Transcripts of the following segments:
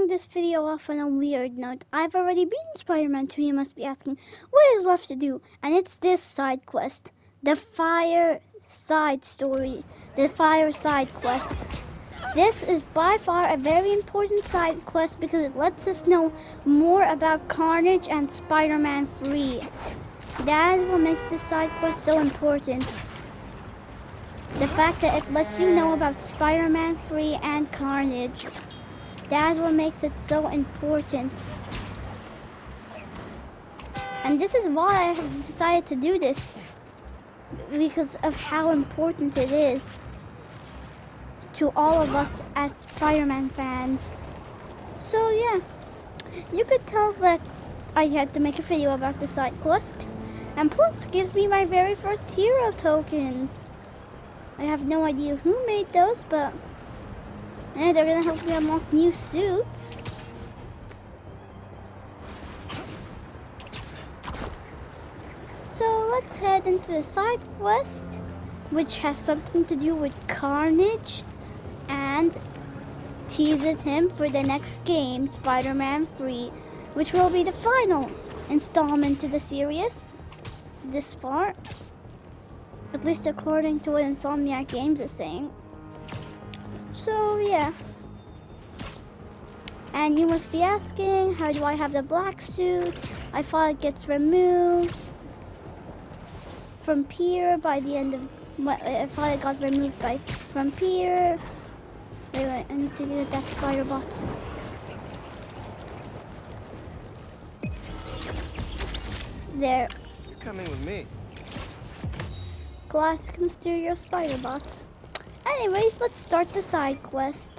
starting this video off on a weird note. I've already beaten Spider-Man 2, you must be asking, what is left to do? And it's this side quest. The Fire Side story. The Fire Side quest. This is by far a very important side quest because it lets us know more about Carnage and Spider-Man 3. That is what makes this side quest so important. The fact that it lets you know about Spider-Man 3 and Carnage. That's what makes it so important. And this is why I have decided to do this. Because of how important it is to all of us as Spider-Man fans. So yeah, you could tell that I had to make a video about the side quest. And plus gives me my very first hero tokens. I have no idea who made those, but they're gonna help me unlock new suits. So let's head into the side quest, which has something to do with Carnage and teases him for the next game, Spider-Man 3, which will be the final installment to the series this far. At least according to what Insomniac Games is saying. So yeah. And you must be asking, how do I have the black suit? I thought it gets removed from Peter by the end of... I thought it got removed from Peter. Wait, I need to get that spider bot. There. You're coming with me. Glass Mysterio spider bots. Anyways, let's start the side quest.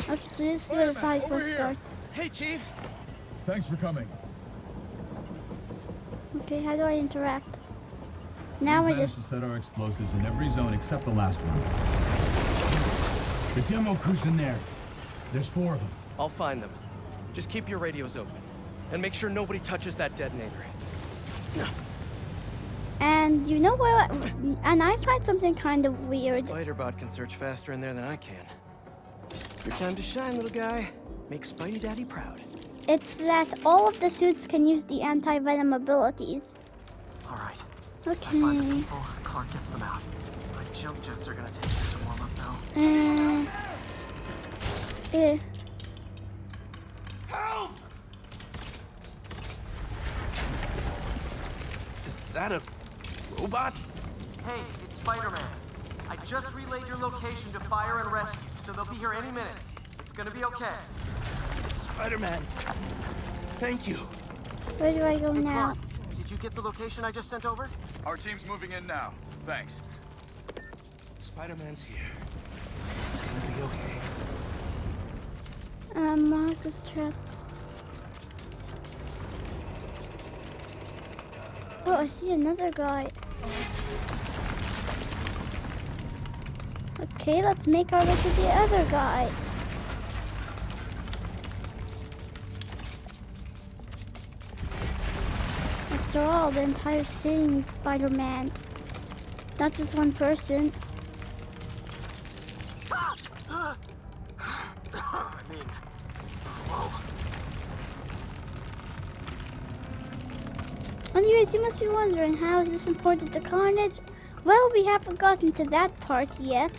Okay, so this is where the side quest starts. Hey, Chief. Thanks for coming. Okay, how do I interact? Now We I managed just... to set our explosives in every zone except the last one. The demo crew's in there. There's 4 of them. I'll find them. Just keep your radios open. And make sure nobody touches that detonator. And you know what? And I find something kind of weird. Spider-Bot can search faster in there than I can. Your time to shine, little guy. Make Spidey Daddy proud. It's that all of the suits can use the anti-venom abilities. All right. Okay. I find the people, Clark gets them out. My jump jets are gonna take a bit to warm up though. Help! Is that a robot? Hey, it's Spider-Man. I just relayed your location to fire and rescue, so they'll be here any minute. It's gonna be okay. Spider-Man. Thank you. Where do I go Hey, now? Clark, did you get the location I just sent over? Our team's moving in now. Thanks. Spider-Man's here. It's gonna be okay. Marcus trapped. Oh, I see another guy. Okay, let's make our way to the other guy. After all, the entire city needs Spider-Man. Not just one person. I mean, whoa. Anyways, you must be wondering, how is this important to Carnage? Well, we haven't gotten to that part yet.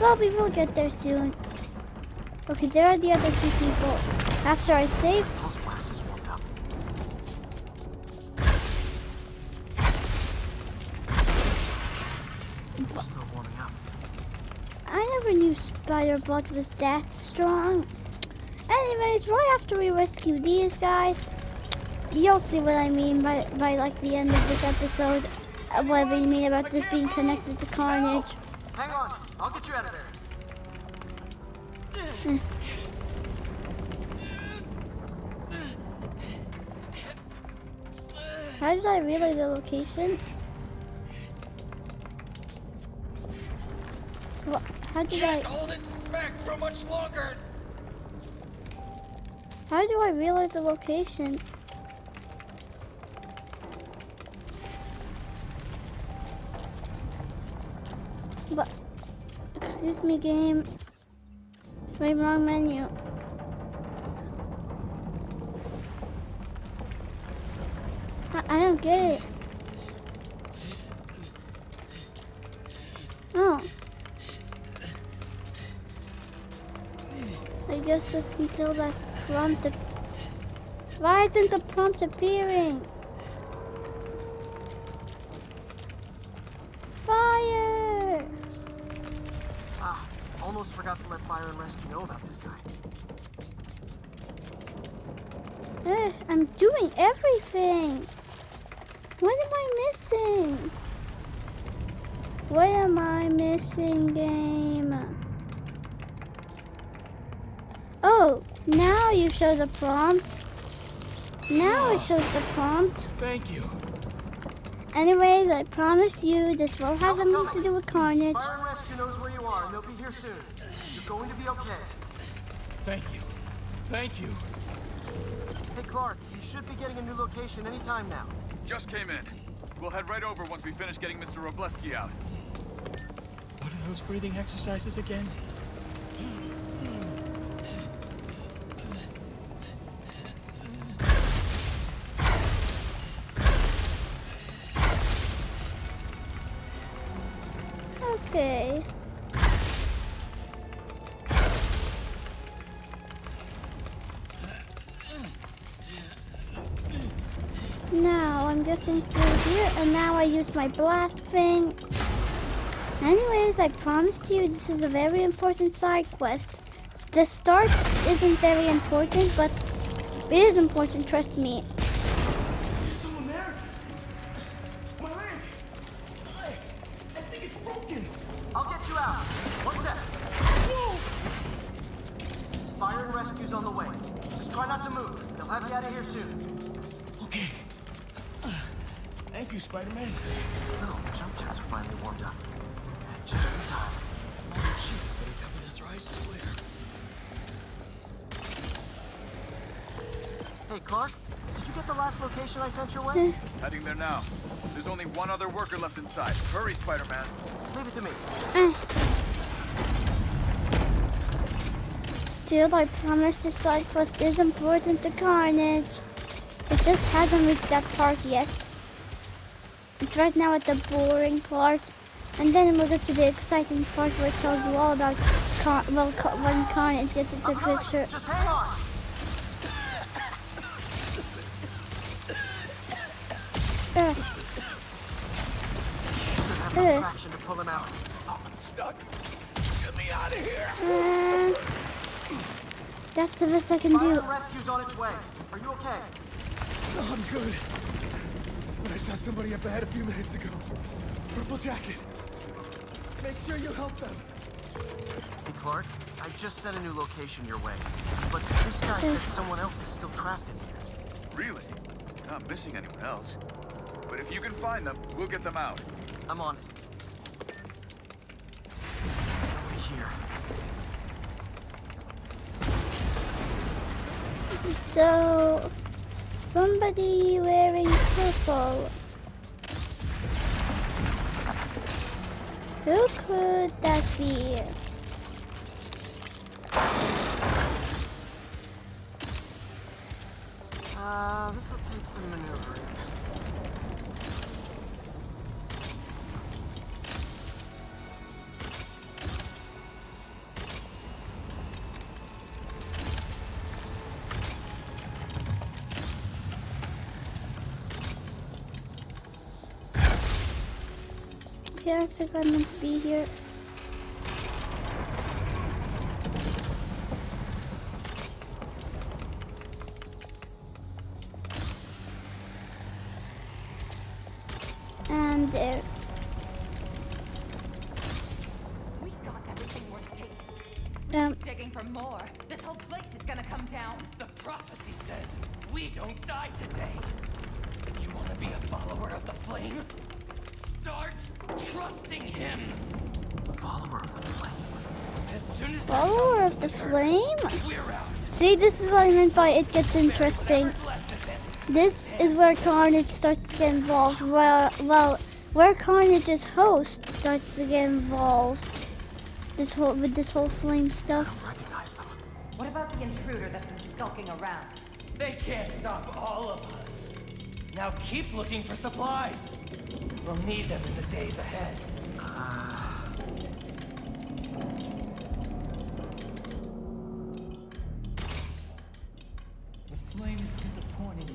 Well, we will get there soon. Okay, there are the other 2 people. After I saved... Pulse blast is warmed up. They're still warming up. I never knew Spider-Bot was that strong. Anyways, right after we rescue these guys, you'll see what I mean by like the end of this episode. What I mean about this being connected to Carnage. Hang on, I'll get you out of there. How did I relay the location? What? How did I... hold it back for much longer. How do I relay the location? But... Excuse me, game. Wait, wrong menu. I don't get it. Oh. I guess just until that prompt. Why isn't the prompt appearing? Fire! Ah, almost forgot to let fire and rescue know about this guy. I'm doing everything. What am I missing? What am I missing, game? Oh, now you show the prompt. Now it shows the prompt. Thank you. Anyways, I promise you this will have something to do with Carnage. Fire and rescue knows where you are, and they'll be here soon. You're going to be okay. Thank you. Thank you. Hey, Clark, you should be getting a new location anytime now. Just came in. We'll head right over once we finish getting Mr. Robleski out. What are those breathing exercises again? Okay. Now I'm guessing through here, and now I use my blast thing. Anyways, I promised you this is a very important side quest. The start isn't very important, but it is important, trust me. Someone there? My leg! I think it's broken! I'll get you out. One sec. Whoa! Fire and rescue's on the way. Just try not to move. They'll have you out of here soon. Okay. Thank you, Spider-Man. Oh, the jump jets are finally warmed up. Just in time. Shit, it's better cover this, or I swear. Hey, Clark, did you get the last location I sent your way? Heading there now. There's only one other worker left inside. Hurry, Spider-Man. Leave it to me. Still, I promise this side quest is important to Carnage. It just hasn't reached that part yet. It's right now at the boring part, and then we'll get to the exciting part where it tells you all about when Carnage gets into the picture. Just hang on. Should have no traction to pull him out. Stuck. Get me out of here! That's the best I can Fire do. and rescue's on its way. Are you okay? No, I'm good. But I saw somebody up ahead a few minutes ago. Purple jacket. Make sure you help them. Hey, Clark, I just sent a new location your way. But this guy said someone else is still trapped in here. Really? Not missing anyone else. But if you can find them, we'll get them out. I'm on it. Over here. So, somebody wearing purple. Who could that be? This'll take some maneuvering. Yeah, I think I'm meant to be here. And there. We got everything worth taking. Digging for more. This whole place is gonna come down. The prophecy says we don't die today. You want to be a follower of the flame? Start trusting him. Follower of the flame. As soon as Follower of the flame? we're out. See, this is what I meant by it gets interesting. Whatever's left of him. This is where Carnage starts to get involved. Where Carnage's host starts to get involved. With this whole flame I stuff. don't recognize them. What about the intruder that's been skulking around? They can't stop all of us. Now keep looking for supplies. We'll need them in the days ahead. The flame is disappointing you.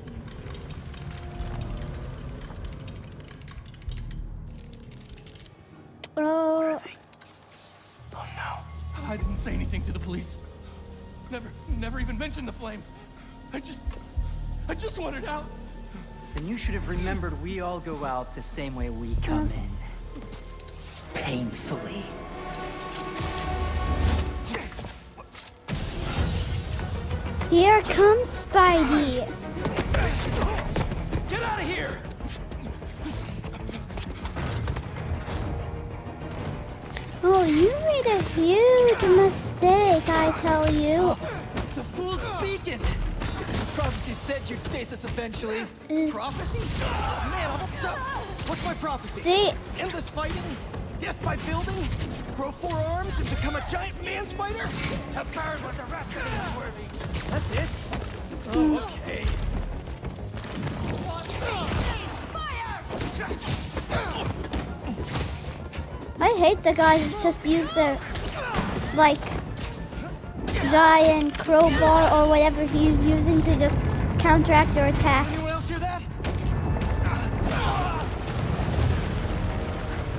Oh, Oh no. I didn't say anything to the police. Never even mentioned the flame. I just wanted out. Then you should have remembered we all go out the same way we come in. Painfully. here comes Spidey. Get out of here! Oh, you made a huge mistake, I tell you. The fool's beacon! Prophecy said you'd face us eventually. Prophecy? Oh, man, so what's my prophecy? See, Endless fighting? Death by building? Grow 4 arms and become a giant man spider? To burn with the rest of these worthy. That's it? Oh, okay. I hate the guys who just use their, like, giant crowbar or whatever he's using to just counteract your attack. Anyone else hear that?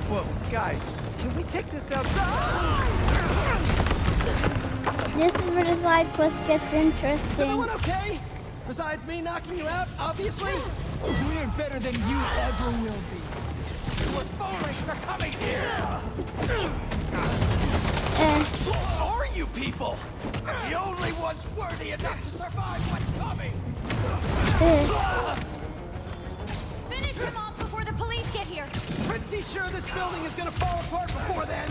Whoa, guys, can we take this outside? This is where the side quest gets Is interesting. everyone okay? Besides me knocking you out, obviously? We're better than you ever will be. We're foolish for coming here! Who are you people? The only ones worthy enough to survive what's coming! Finish him off before the police get here. Pretty sure this building is gonna fall apart before then!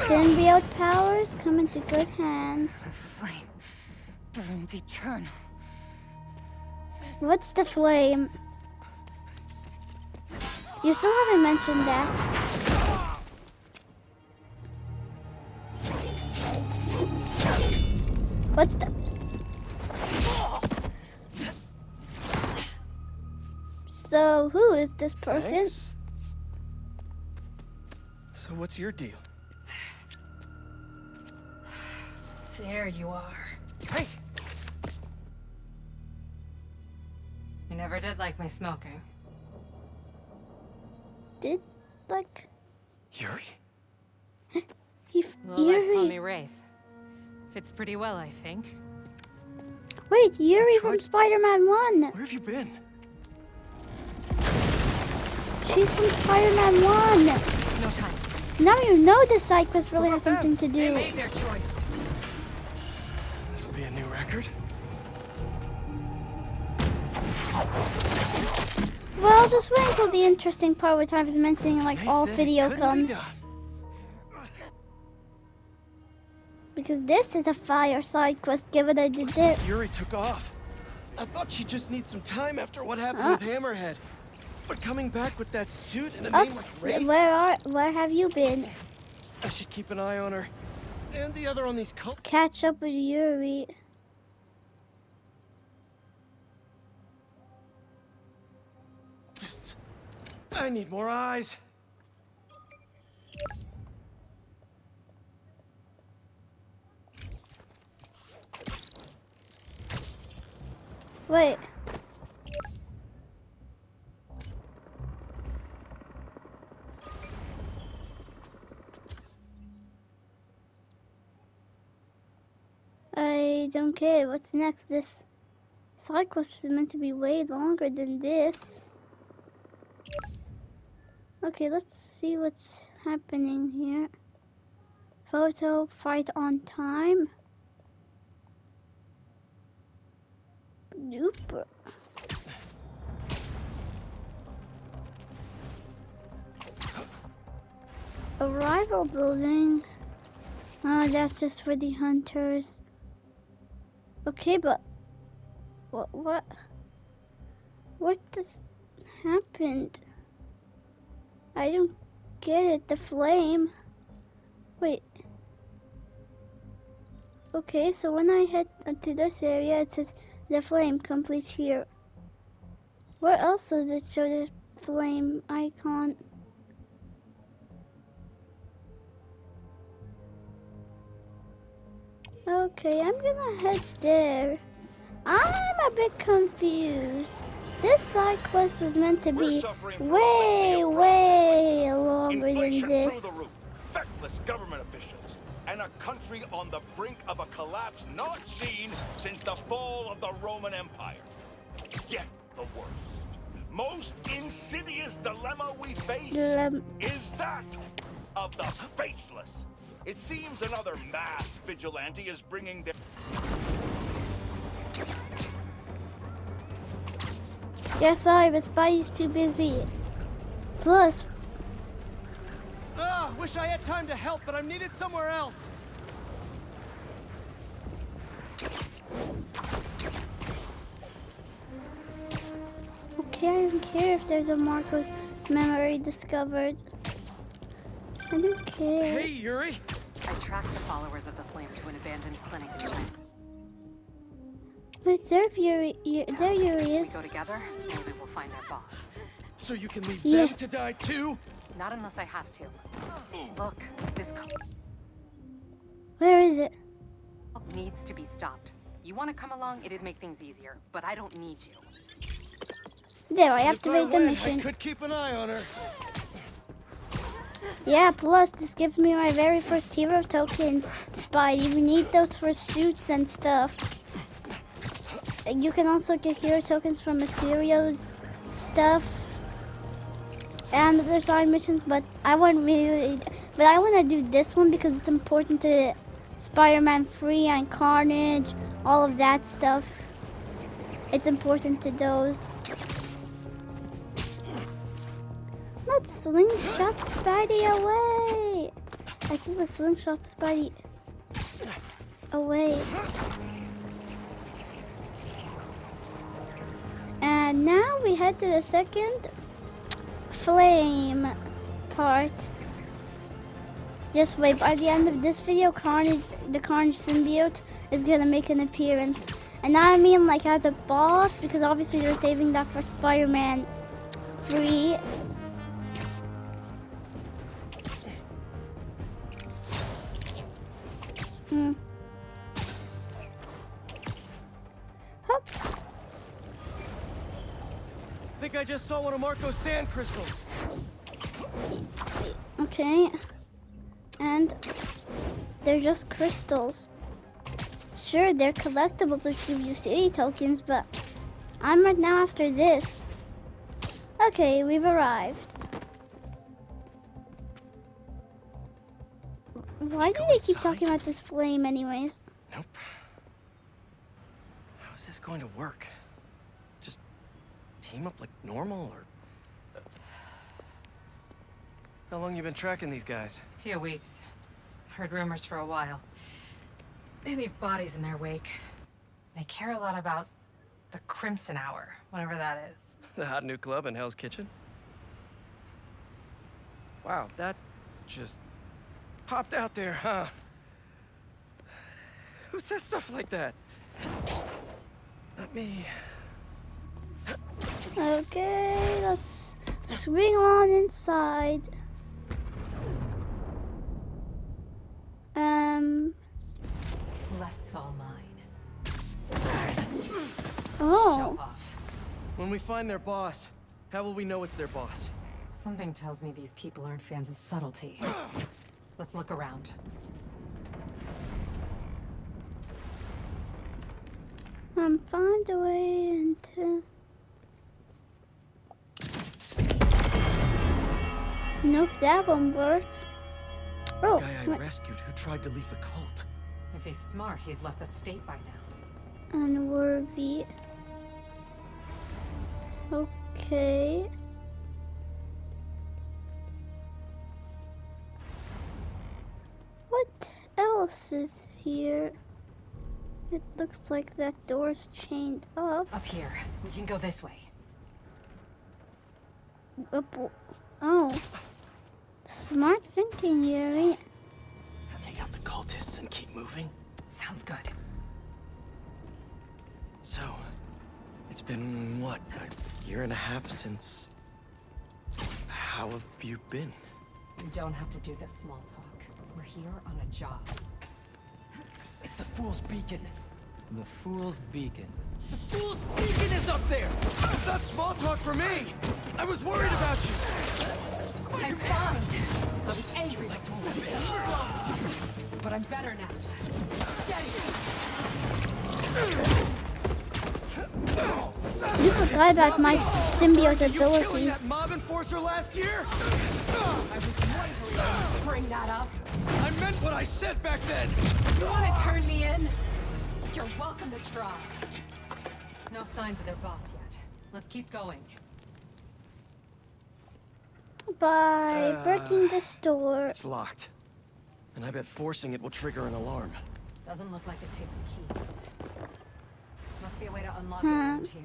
Symbiote powers come into good hands. Flame burns eternal. What's the flame? You still haven't mentioned that. What's the... So, who is this person? Thanks. So what's your deal? There you are. Hey! You never did like my smoking. Did, like... Yuri? Lola's call me Yuri... Wraith. Fits pretty well, I think. Wait, Yuri from tried- Spider-Man 1. Where have you been? She's from Spider-Man 1. No time. Now you know this side quest really has something to They do. made their choice. This'll be a new record. Well, just wait until the interesting part where Time is mentioning like They all said it video couldn't comes. be done. Because this is a fire side quest, given I did this. Yuri took off. I thought she'd just need some time after what happened with Hammerhead. But coming back with that suit and a name like Wraith, Where have you been? I should keep an eye on her. And the other on these cult. Catch up with Yuri. Just, I need more eyes. Wait. I don't care. What's next? This side quest is meant to be way longer than this. Okay, let's see what's happening here. Photo, fight on time. Nope. Arrival building. Oh, that's just for the hunters. Okay, but what just happened? I don't get it. The flame. Wait. Okay, so when I head to this area, it says the flame completes here. Where else does it show the flame icon? Okay, I'm gonna head there. I'm a bit confused. This side quest was meant to be way longer than Inflation this. through the roof, feckless government officials, and a country on the brink of a collapse not seen since the fall of the Roman Empire. Yet the worst, most insidious dilemma we face is that of the faceless. It seems another mass vigilante is bringing their... Yeah, sorry, but Spidey's too busy. Plus, Wish I had time to help, but I'm needed somewhere else. okay, I don't care if there's a Marcos memory discovered. I don't care. Hey, Yuri. I tracked the followers of the flame to an abandoned clinic in China. Wait, there Yuri If is. we go together, maybe we'll find their boss. So you can leave Yes. them to die too? Not unless I have to. Look, this Where is it? cult needs to be stopped. You want to come along? It'd make things easier, but I don't need you. There, I If I activate the win, I mission. could keep an eye on her. Yeah, plus this gives me my very first hero tokens. Spidey, we need those for shoots and stuff. And you can also get hero tokens from Mysterio's stuff and other side missions, but I want to do this one because it's important to Spider-Man 3 and Carnage, all of that stuff. It's important to those. Let's slingshot Spidey away! I think let's slingshot Spidey away. And now we head to the second flame part. Just wait, by the end of this video, the Carnage symbiote is gonna make an appearance. And I mean like as a boss, because obviously they're saving that for Spider-Man 3. Hop. I think I just saw one of Marco's sand crystals. Okay. And they're just crystals. Sure, they're collectibles to give you city tokens, but I'm right now after this. Okay, we've arrived. Why do they keep talking about this flame anyways? Nope. How is this going to work? Just team up like normal, or... How long you been tracking these guys? Few weeks. Heard rumors for a while. They leave bodies in their wake. They care a lot about the Crimson Hour, whatever that is. The hot new club in Hell's Kitchen? Wow, that just popped out there, huh? Who says stuff like that? Not me. Okay, let's swing on inside. Left's all mine. Oh. Show off. When we find their boss, how will we know it's their boss? Something tells me these people aren't fans of subtlety. Let's look around. Find a way into... Nope, that won't work. Oh, The guy I wait. rescued who tried to leave the cult. If he's smart, he's left the state by now. Unworthy. Okay. What else is here? It looks like that door's chained up. Up here. We can go this way. Oh. Smart thinking, Yuri. Take out the cultists and keep moving? Sounds Sounds good. So, it's been, what, a year and a half since... How have you been? You don't have to do this small talk. We're here on a job. It's the Fool's Beacon. The Fool's Beacon. The Fool's Beacon is up there! That's small talk for me! I was worried about you! I'm fine. I was angry like but I'm better now. You forgot about my symbiote You killing abilities. that mob enforcer last year? I was wondering when you bring that up. I meant what I said back then! You want to turn me in? You're welcome to try. No signs of their boss yet. Let's keep going. By breaking the door. It's locked. And I bet forcing it will trigger an alarm. Doesn't look like it takes keys. Must be a way to unlock it around here.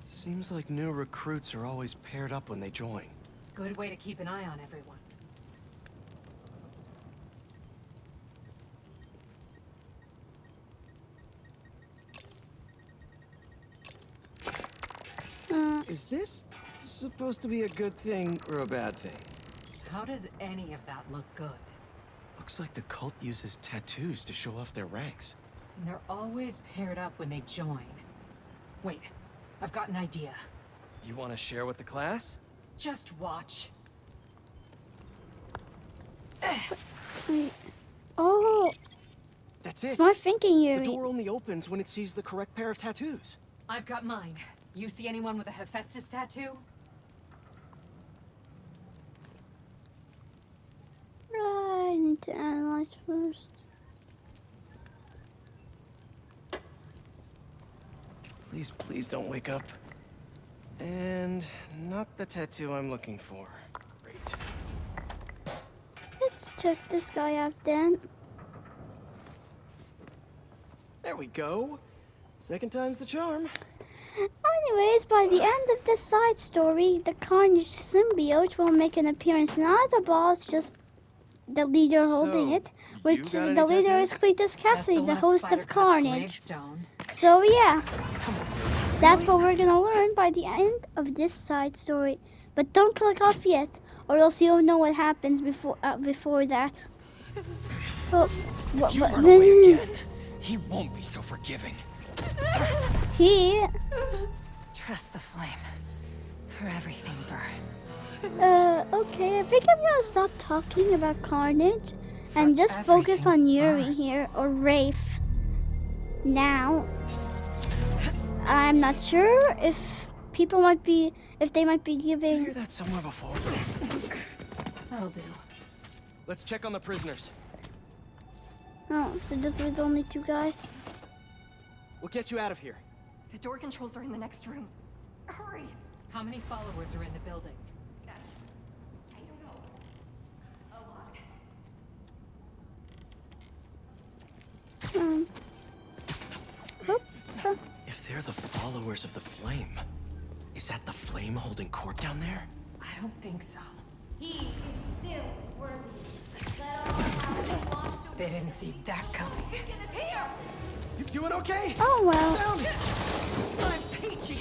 Seems like new recruits are always paired up when they join. Good way to keep an eye on everyone. Is this supposed to be a good thing or a bad thing? How does any of that look good? Looks like the cult uses tattoos to show off their ranks. And they're always paired up when they join. Wait, I've got an idea. You want to share with the class? Just watch. Oh, That's it. smart thinking, The Yuri. door only opens when it sees the correct pair of tattoos. I've got mine. You see anyone with a Hephaestus tattoo? Right, I need to analyze first. Please, please don't wake up. And not the tattoo I'm looking for. Great. Let's check this guy out then. There we go. Second time's the charm. Anyways, by the end of this side story, the Carnage symbiote will make an appearance. Not the boss, just the leader holding So, it. Which you got the any leader is tattoos? Cletus Cassidy, the one host Spider of Cop's Carnage. gravestone. So yeah, that's what we're gonna learn by the end of this side story. But don't click off yet, or else you'll know what happens before that. Well, If you run away again, he won't be so forgiving. he, Trust the flame. For everything burns. okay, I think I'm gonna stop talking about Carnage and just focus on Yuri here, or Rafe. Now, I'm not sure if people might be, if they might be I giving. hear that somewhere before. That'll do. Let's check on the prisoners. Oh, so this was only two guys. We'll get you out of here. The door controls are in the next room. Hurry! How many followers are in the building? I don't know. A lot. If they're the followers of the flame, is that the flame holding court down there? I don't think so. He is still worthy. Let all powers washed away. They didn't see that coming. Here! You doing okay? Oh well. Sound it! I'm peachy.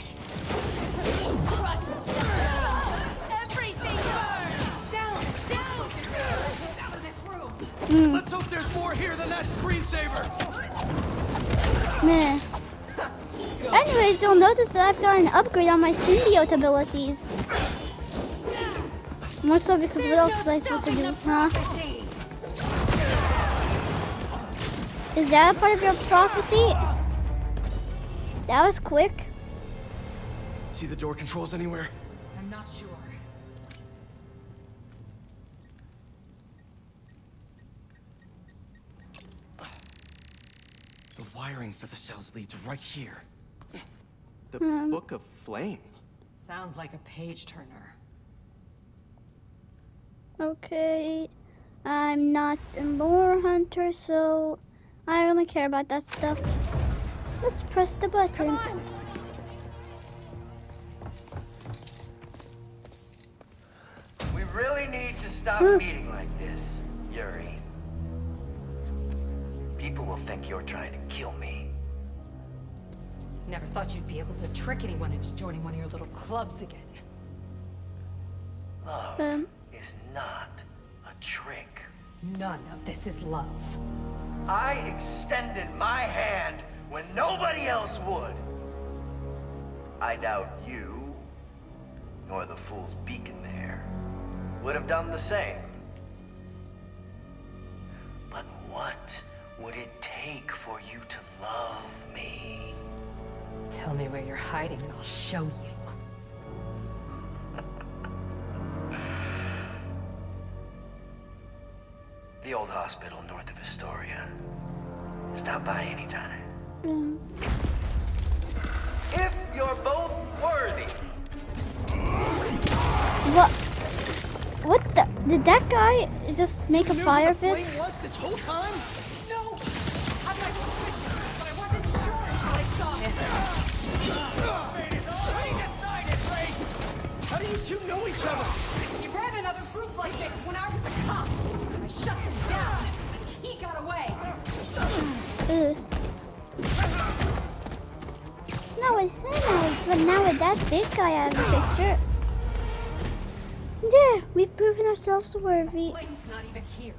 Everything burns! Down! Down! Out of this room. Let's hope there's more here than that screensaver! Meh. Anyways, you'll notice that I've got an upgrade on my symbiote abilities. More so because what else was I supposed to do, huh? Is that a part of your prophecy? That was quick. See the door controls anywhere? I'm not sure. The wiring for the cells leads right here. The Book of Flame. Sounds like a page turner. Okay. I'm not a lore hunter, so I don't really care about that stuff. Let's press the button. stop meeting like this, Yuri. People will think you're trying to kill me. Never thought you'd be able to trick anyone into joining one of your little clubs again. Love is not a trick. None of this is love. I extended my hand when nobody else would. I doubt you, nor the fool's beacon there, would have done the same. But what would it take for you to love me? Tell me where you're hiding and I'll show you. The old hospital north of Astoria. Stop by anytime. If you're both worthy. What? What the? Did that guy just make a fire fist? Flame was this whole time? No! I had my suspicions, but I wasn't sure until I saw him. How do you two know each other? He ran another group like this when I was a cop. I shut him down. He got away. Not with him, but now with that big guy out of the picture. There, we've proven ourselves worthy. Blake's not even here.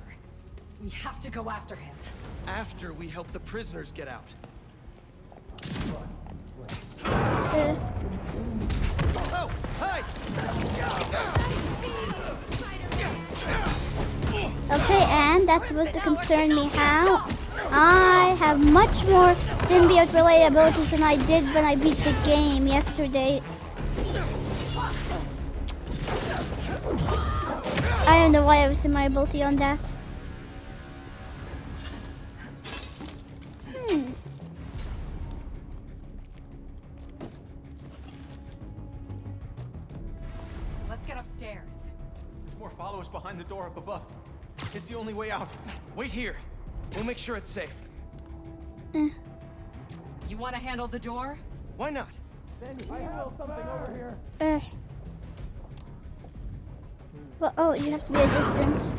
We have to go after him. After we help the prisoners get out. Oh, hi! Okay, and that's supposed to concern me how I have much more symbiote related abilities than I did when I beat the game yesterday. I don't know why I was in my ability on that. Let's get upstairs. There's more followers behind the door up above. It's the only way out. Wait here. We'll make sure it's safe. You want to handle the door? Why not? Well, oh, you have to be a distance.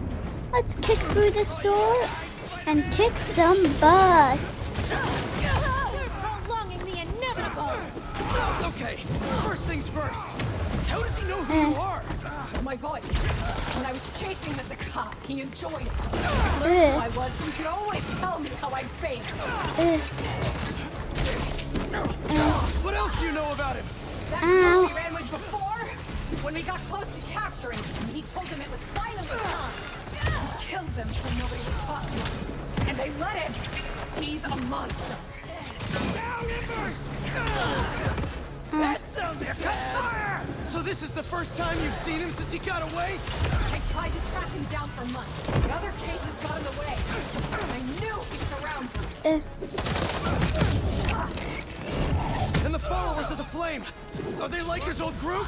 Let's kick through this door and kick some butt. Prolonging the inevitable! Okay, first things first. How does he know who you are? My boy. When I was chasing him as a cop, he enjoyed it. I learned who I was. You could always tell me how I faked. What else do you know about him? That girl we ran with before, when we got close to capturing him, he told them it was finally time. He killed them so nobody would talk to him. And they let him. He's a monster. Now, Embers! That sounds bad! So this is the first time you've seen him since he got away? I tried to track him down for months, but other cases got in the way. I knew he was around here. And the followers of the Flame, are they like his old group?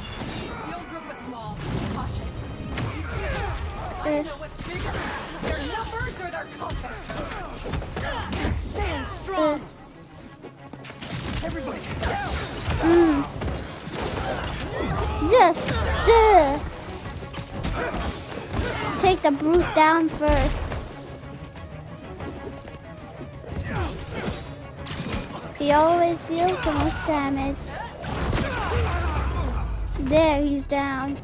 The old group was small, cautious. I don't know what's bigger, their numbers or their compass. Stand strong! Everybody, down! Just take the brute down first. He always deals the most damage. There, he's down.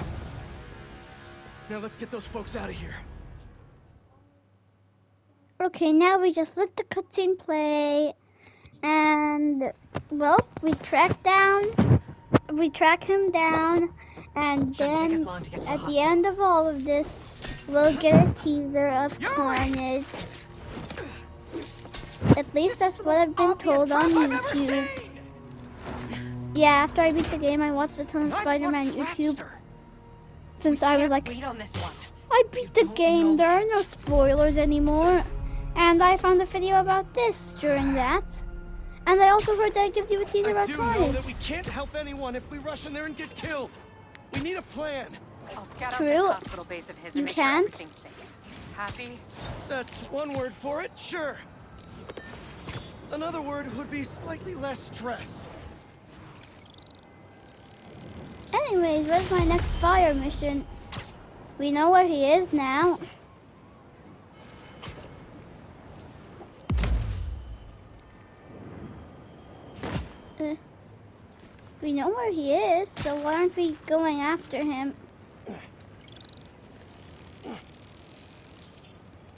Now let's get those folks out of here. Okay, now we just let the cutscene play. And, well, we track him down. And then, at the end of all of this, we'll get a teaser of Carnage. At least that's what I've been told on YouTube. Yeah, after I beat the game, I watched a ton of Spider-Man YouTube. Since I was like, I beat the game, there are no spoilers anymore. And I found a video about this during that. And I also heard that it gives you a teaser about Carnage. I do know that we can't help anyone if we rush in there and get killed. We need a plan. I'll scout out True. this hospital base of his You and make sure can't. everything's safe. Happy? That's one word for it, sure. Another word would be slightly less stressed. Anyways, where's my next fire mission? We know where he is now. We know where he is, so why aren't we going after him?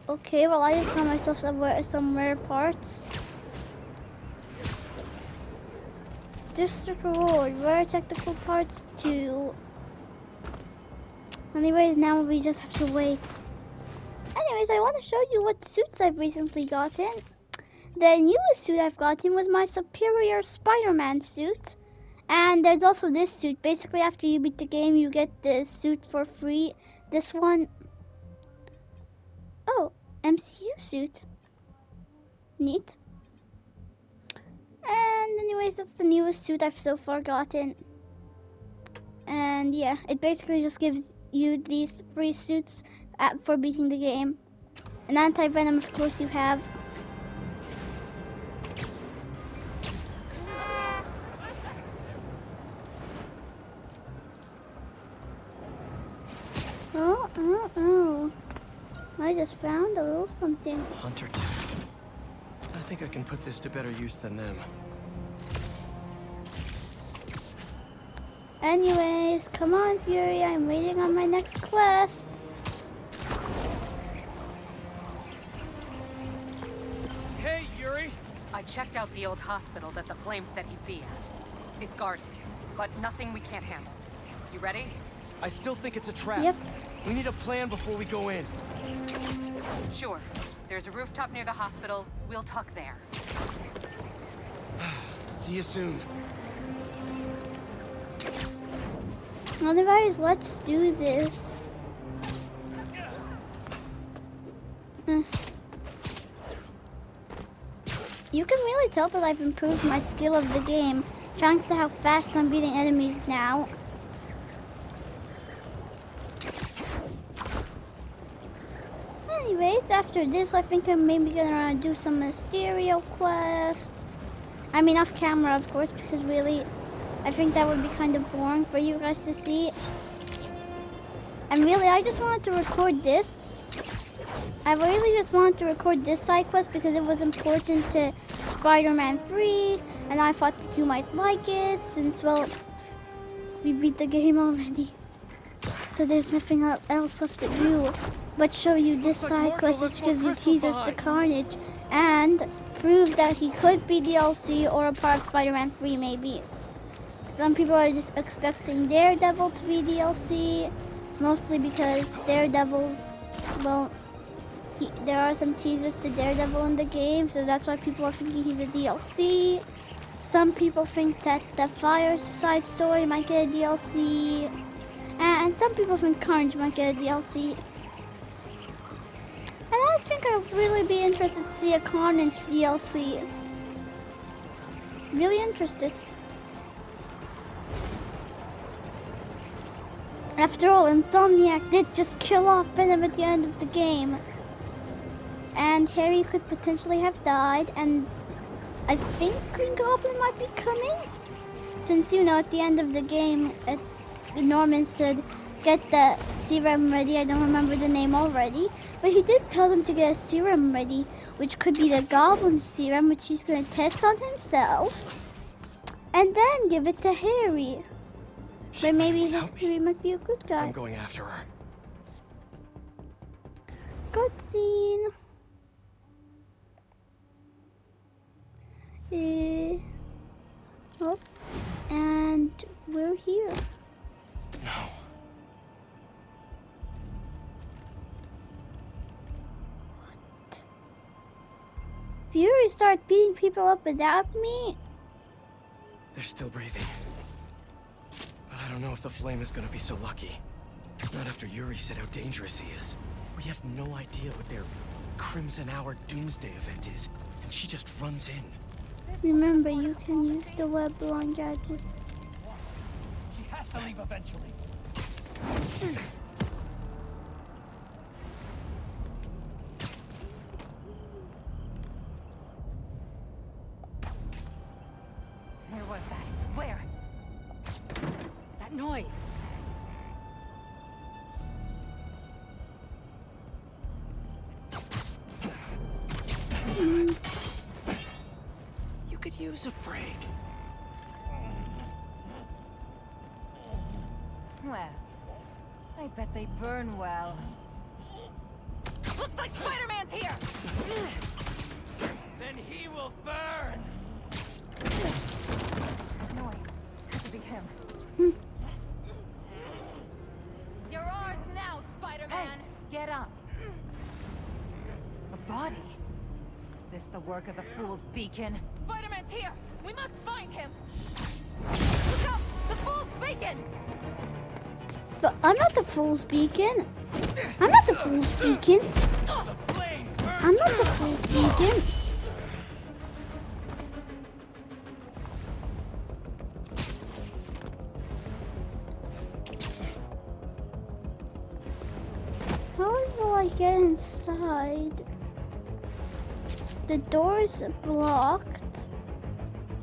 Okay, well I just found myself some rare parts. District reward, rare technical parts 2. Anyways, now we just have to wait. Anyways, I want to show you what suits I've recently gotten. The newest suit I've gotten was my Superior Spider-Man suit. And there's also this suit. Basically, after you beat the game, you get this suit for free. This one. Oh, MCU suit. Neat. And anyways, that's the newest suit I've so far gotten. And yeah, it basically just gives you these free suits for beating the game. An anti-venom, of course, you have. Oh. I just found a little something. Hunter tech. I think I can put this to better use than them. Anyways, come on, Fury. I'm waiting on my next quest. Hey, Yuri! I checked out the old hospital that the Flame said he'd be at. It's guarded, but nothing we can't handle. You ready? I still think it's a trap. Yep. We need a plan before we go in. Sure. There's a rooftop near the hospital. We'll tuck there. See you soon. Otherwise, let's do this. You can really tell that I've improved my skill of the game, thanks to how fast I'm beating enemies now. Anyways, after this, I think I'm maybe gonna do some Mysterio quests. I mean, off camera, of course, because really, I think that would be kind of boring for you guys to see. And really, I just wanted to record this. I really just wanted to record this side quest because it was important to Spider-Man 3, and I thought that you might like it, since, well, we beat the game already. So there's nothing else left to do but show you this side quest, which gives you teasers to Carnage, and proves that he could be DLC or a part of Spider-Man 3 maybe. Some people are just expecting Daredevil to be DLC, mostly because Daredevil's, well, there are some teasers to Daredevil in the game, so that's why people are thinking he's a DLC. Some people think that the Fireside story might get a DLC, and some people think Carnage might get a DLC. And I think I'd really be interested to see a Carnage DLC. Really interested. After all, Insomniac did just kill off Venom at the end of the game. And Harry could potentially have died, and I think Green Goblin might be coming. Since, you know, at the end of the game, Norman said, get the serum ready. I don't remember the name already. But he did tell them to get a serum ready, which could be the Goblin serum, which he's going to test on himself. And then give it to Harry. But maybe Harry might be a good guy. I'm going after her. Cutscene. Oh, and we're here. No. What? Fury start beating people up without me? They're still breathing. But I don't know if the Flame is gonna be so lucky. Not after Yuri said how dangerous he is. We have no idea what their Crimson Hour Doomsday event is, and she just runs in. Remember, you can use the web on gadget. He has to leave eventually. Where was that? Where? That noise. gives a break? Well, I bet they burn well. Looks like Spider-Man's here! Then he will burn! No, has to be him. You're ours now, Spider-Man! Hey, get up! A body? Is this the work of the Fool's Beacon? Spider-Man's here! We must find him! Look out! The Fool's Beacon! But I'm not the Fool's Beacon. I'm not the Fool's Beacon. I'm not the Fool's Beacon. How will I get inside? The door's blocked.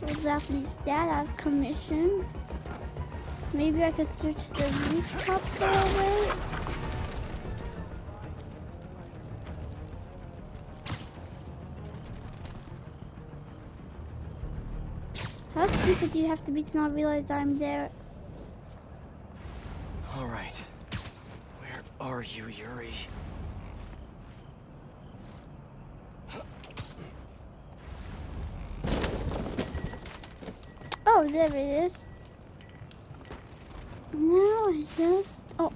Exactly that out of commission. Maybe I could search the rooftop doorway. How stupid do you have to be to not realize I'm there? All right. Where are you, Yuri? Oh, there it is. Now I just... Oh.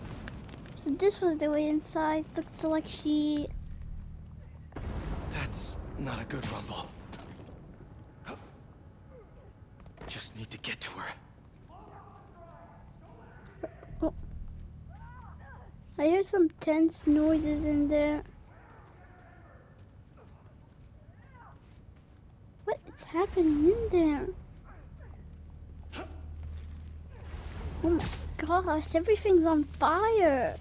So this was the way inside. Looks like she... That's not a good rumble. Just need to get to her. Oh. I hear some tense noises in there. What is happening in there? Oh my gosh, everything's on fire.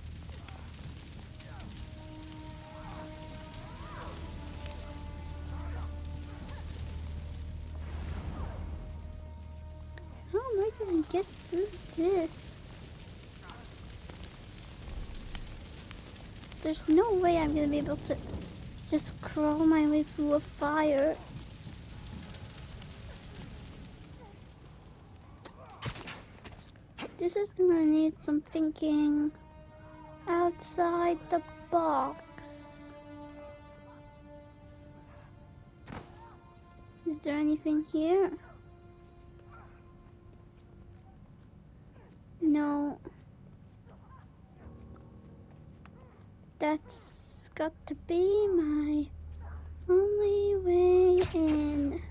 How am I gonna get through this? There's no way I'm gonna be able to just crawl my way through a fire. This is gonna need some thinking outside the box. Is there anything here? No. That's got to be my only way in.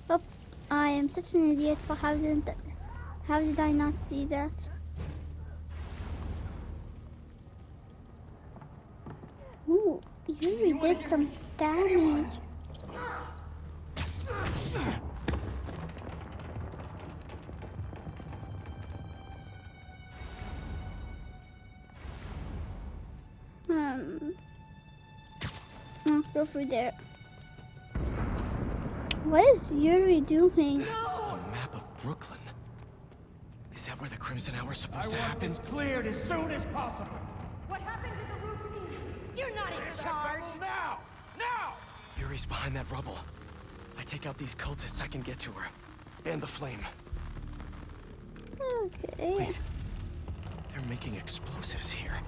Oh, I am such an idiot, so how did I not see that? Ooh, Yuri did some damage. I'll go through there. What is Yuri doing? That's a map of Brooklyn. Is that where the Crimson Hour's supposed to happen? Cleared as soon as possible. What happened to the roof team? You're not in charge! Now! Now! Yuri's behind that rubble. I take out these cultists, I can get to her. And the flame. Okay. Wait. They're making explosives here.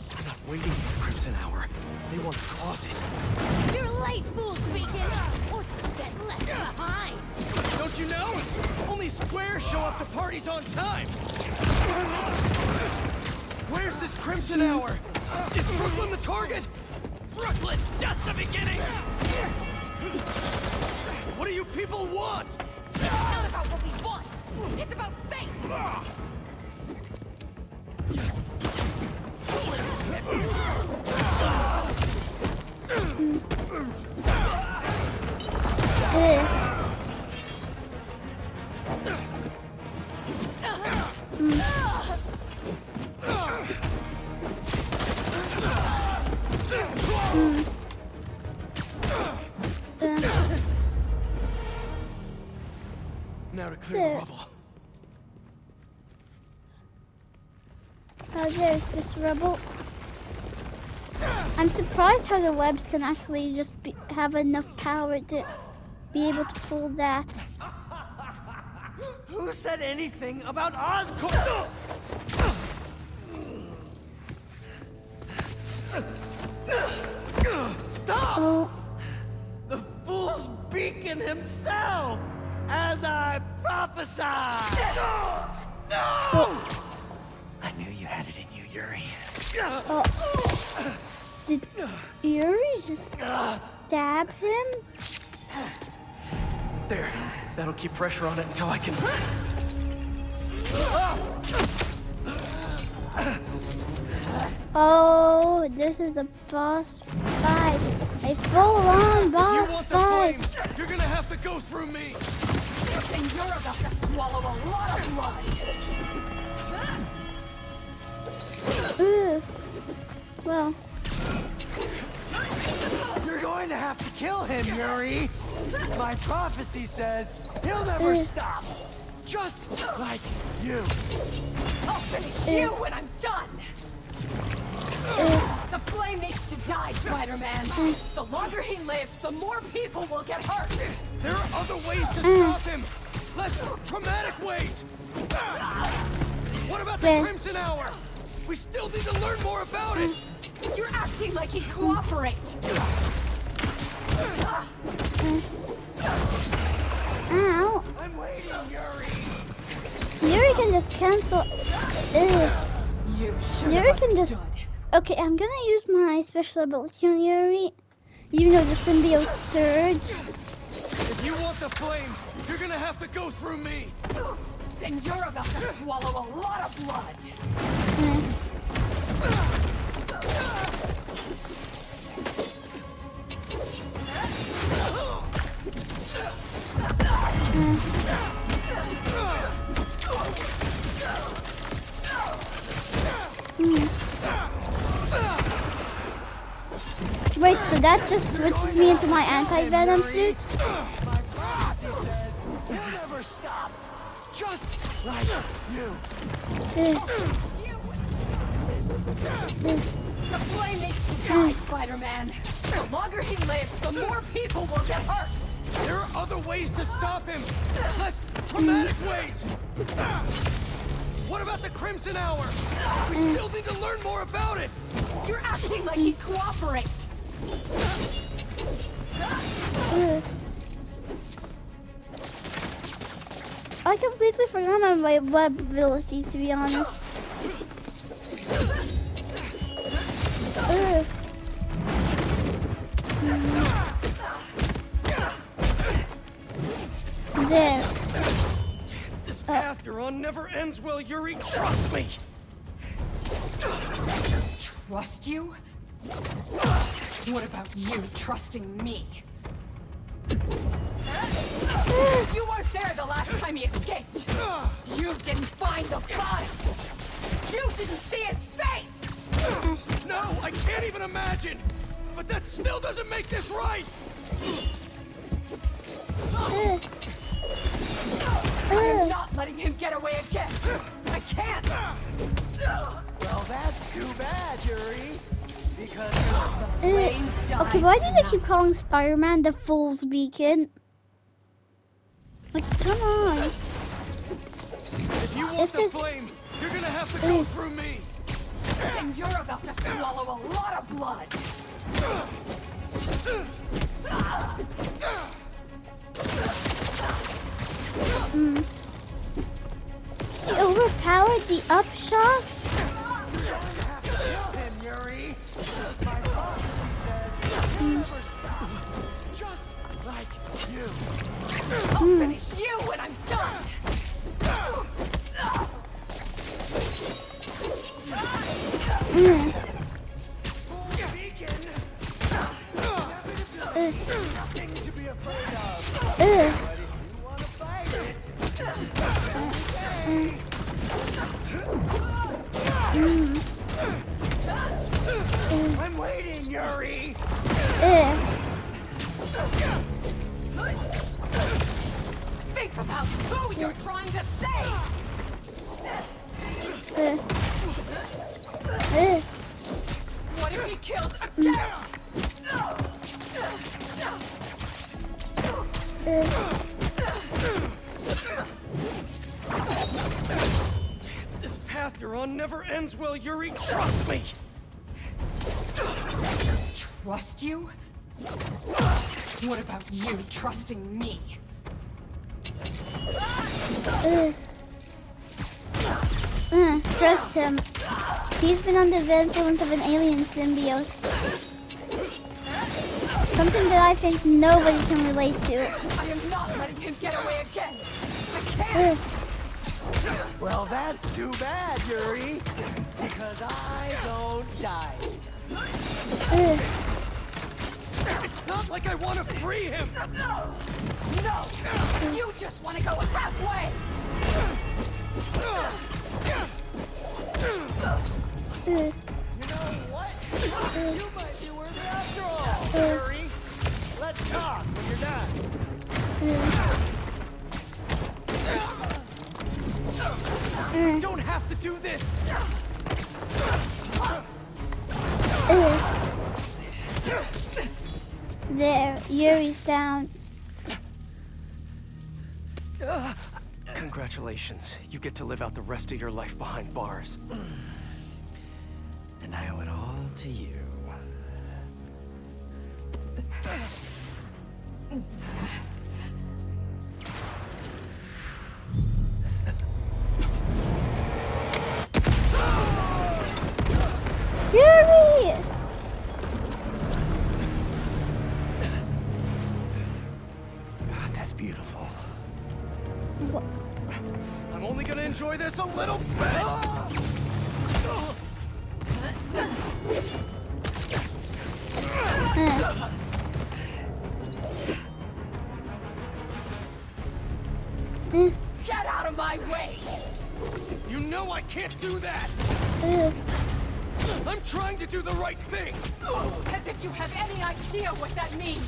They're not waiting for the Crimson Hour. They want to cause it. You're late, Fool's Beacon! Or get left behind! Don't you know? Only squares show up to parties on time! Where's this Crimson Hour? Is Brooklyn the target? Brooklyn's just the beginning! What do you people want? It's not about what we want! It's about fate! Now to clear the rubble. Oh, there's this rubble. I'm surprised how the webs can actually just have enough power to be able to pull that. Who said anything about Oscorp? Stop! Oh, The fool's beacon himself, as I prophesied. No! I knew you had it in you, Yuri. did Yuri just stab him? There. That'll keep pressure on it until I can... Oh, this is a boss fight. A full-on boss You want the fight. flame? You're gonna have to go through me. And you're about to swallow a lot of blood. Ugh. Well, You're going to have to kill him, Yuri. My prophecy says he'll never stop. Just like you. I'll finish you when I'm done. The flame needs to die, Spider-Man. The longer he lives, the more people will get hurt. There are other ways to stop him. Less traumatic ways. What about the Crimson Hour? We still need to learn more about it. You're acting like he'd cooperate. ow. I'm waiting, Yuri. Yuri can just cancel. Ugh. You should Yuri have can just. understood. Okay, I'm gonna use my special ability on Yuri. You know, the symbiote surge. If you want the flame, you're gonna have to go through me. Then you're about to swallow a lot of blood. Wait, so that just switches me into my anti-venom suit? My prophecy says he'll never stop. Just like you. The flame needs to die, Spider-Man. The longer he lives, the more people will get hurt. There are other ways to stop him. Less traumatic ways. What about the Crimson Hour? We still need to learn more about it. You're acting like he'd cooperate. I completely forgot my web ability, to be honest. Ugh. There. This path you're on never ends well, Yuri. Trust me. Trust you? What about you trusting me? You weren't there the last time he escaped. You didn't find the body. You didn't see his face. No, I can't even imagine. But that still doesn't make this right. I'm not letting him get away again. I can't. Well, that's too bad, Yuri. Because Okay, why do they keep calling Spider-Man the Fool's Beacon? Like, come on. If you want the flame, you're gonna have to go through me. And you're about to swallow a lot of blood. He overpowered the upshot? kill him, Yuri. My prophecy says he'll never stop. Just like you. I'll finish you when I'm done. Beacon. Nothing to be afraid of. But if you want to fight it, I'm waiting, Yuri. Think about who you're trying to save. What if he kills This path you're on never ends well, Yuri. Trust me. Trust you? What about you trusting me? Trust him. He's been under the influence of an alien symbiote. Something that I think nobody can relate to. I am not letting him get away again. I can't. Well, that's too bad, Yuri. Because I don't die. It's not like I want to free him. No! You just want to go halfway! You know what? You might be worth it after all, Yuri. Let's talk when you're done. You don't have to do this. There, Yuri's down. Congratulations. You get to live out the rest of your life behind bars. And I owe it all to you. Yuri! That's beautiful. What? I'm only gonna enjoy this a little bit. Get out of my way! You know I can't do that. I'm trying to do the right thing. As if you have any idea what that means!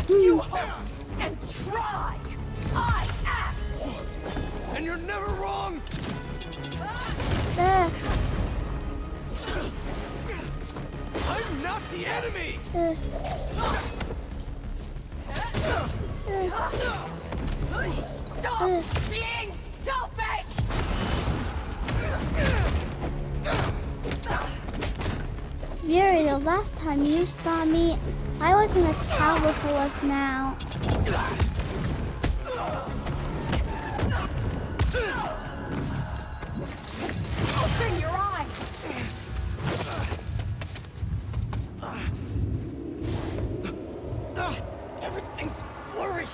You hope and try! I act! And you're never wrong. I'm not the enemy. Stop being selfish! Yuri, the last time you saw me, I wasn't as powerful as now. Open your eyes! Everything's blurry.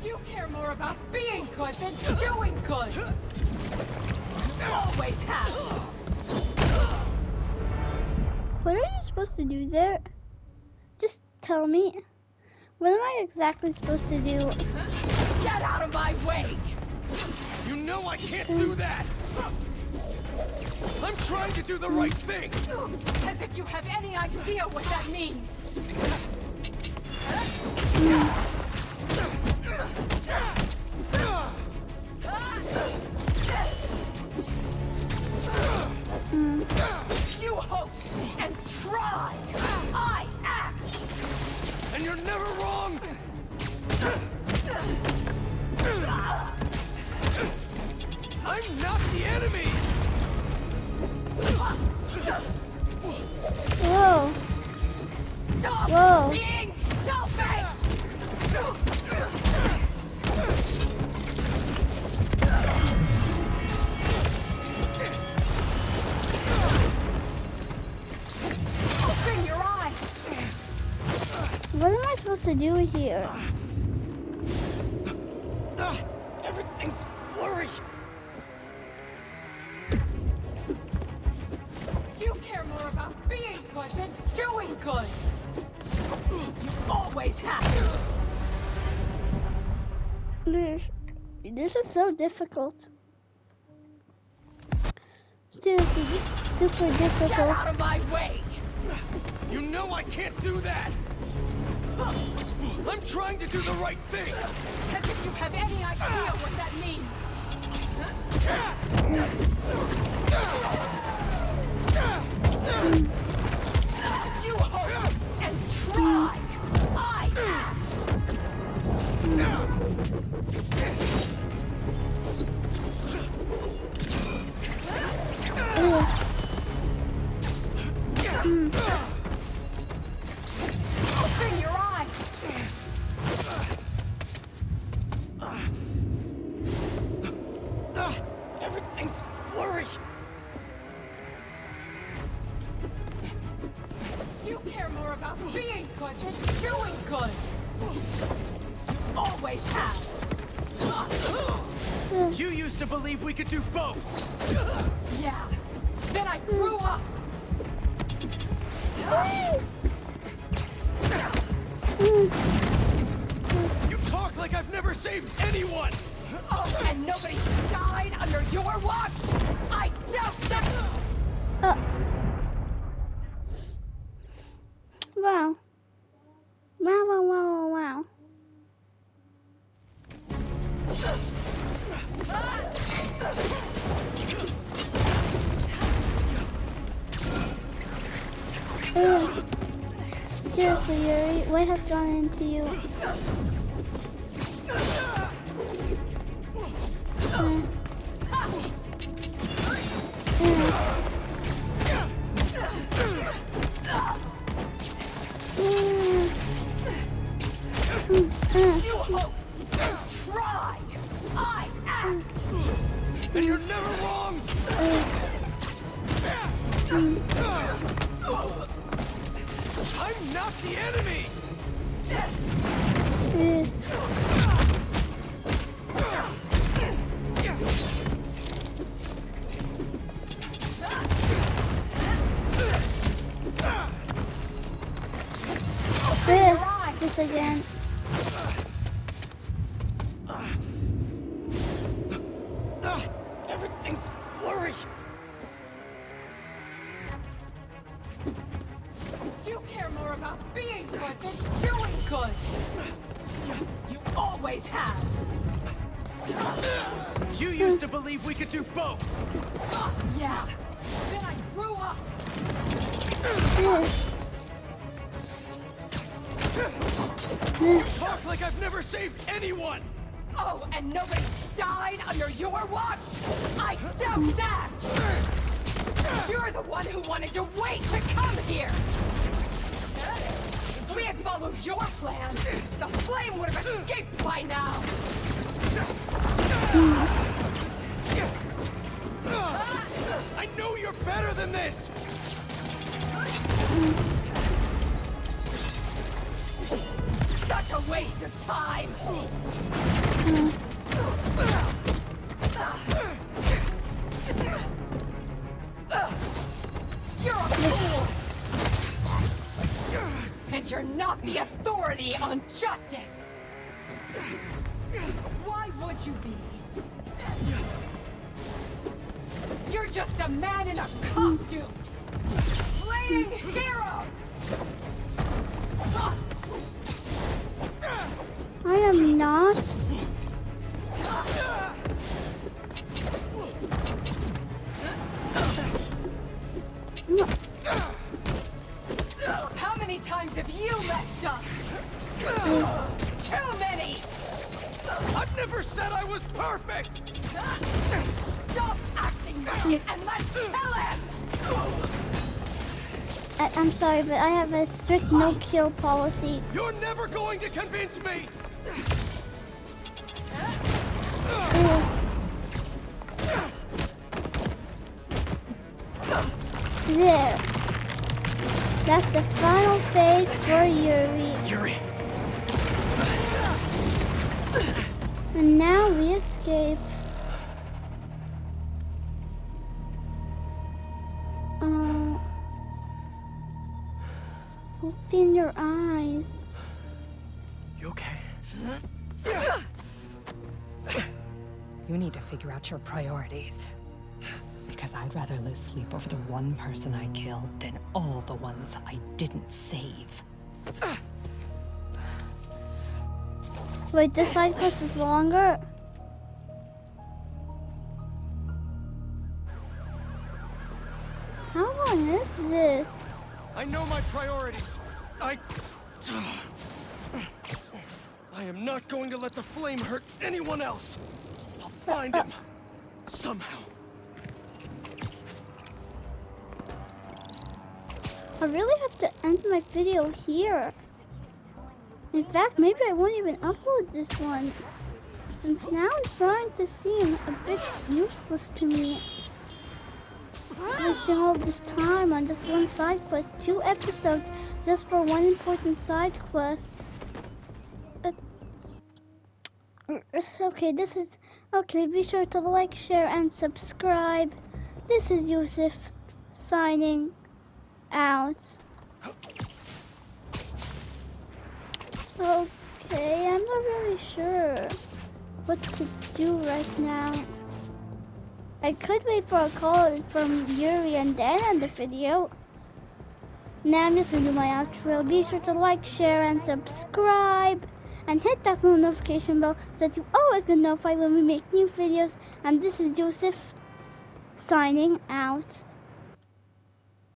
You care more about being good than doing good! You always have! What are you supposed to do there? Just tell me. What am I exactly supposed to do? Get out of my way! You know I can't do that. I'm trying to do the right thing. As if you have any idea what that means! You hope and try! I act! And you're never wrong. I'm not the enemy. Whoa. Stop Whoa. being selfish! Open your eyes! What am I supposed to do here? Everything's blurry. You care more about being good than doing good! You always have! This is so difficult. Seriously, this is super Get difficult. out of my way! You know I can't do that! I'm trying to do the right thing! As if you have any idea what that means! You hope and try! I act! Open your eyes! Everything's blurry! You care more about being good than doing good! You always have! You used to believe we could do both! Yeah. Then I grew up! You talk like I've never saved anyone! Oh, and nobody died under your watch? I doubt that! Wow. Wow, wow, wow, wow, wow. Ugh. Seriously, Yuri, what has gone into you? You hope and try! I act! And you're never wrong! I'm not the enemy! This again. Everything's blurry! You care more about being good than doing good! You always have! You used to believe we could do both! Yeah. Then I grew up! Talk like I've never saved anyone! Oh, and nobody died under your watch? I doubt that! You're the one who wanted to wait to come here! If we had followed your plan, the flame would have escaped by now! I know you're better than this! Such a waste of time! You're a fool! And you're not the authority on justice! Why would you be? You're just a man in a costume! Playing hero! I am not. How many times have you messed up? Too many! I've never said I was perfect! Stop acting like it and let's kill him! I'm sorry, but I have a strict no-kill policy. You're never going to convince me! There. That's the final phase for Yuri. Yuri. And now we escape. Open your eyes. You okay? You need to figure out your priorities. Because I'd rather lose sleep over the one person I killed than all the ones I didn't save. Wait, this side quest is longer? How long is this? I know my priorities. I am not going to let the flame hurt anyone else. I'll find him. Somehow. I really have to end my video here. In fact, maybe I won't even upload this one, since now it's starting to seem a bit useless to me. Wasting all this time on just one side quest, 2 episodes just for one important side quest. But okay, be sure to like, share, and subscribe. This is Yusuf signing out. Okay, I'm not really sure what to do right now. I could wait for a call from Yuri and then end the video. Now I'm just gonna do my outro. Be sure to like, share, and subscribe. And hit that little notification bell so that you always get notified when we make new videos. And this is Joseph signing out.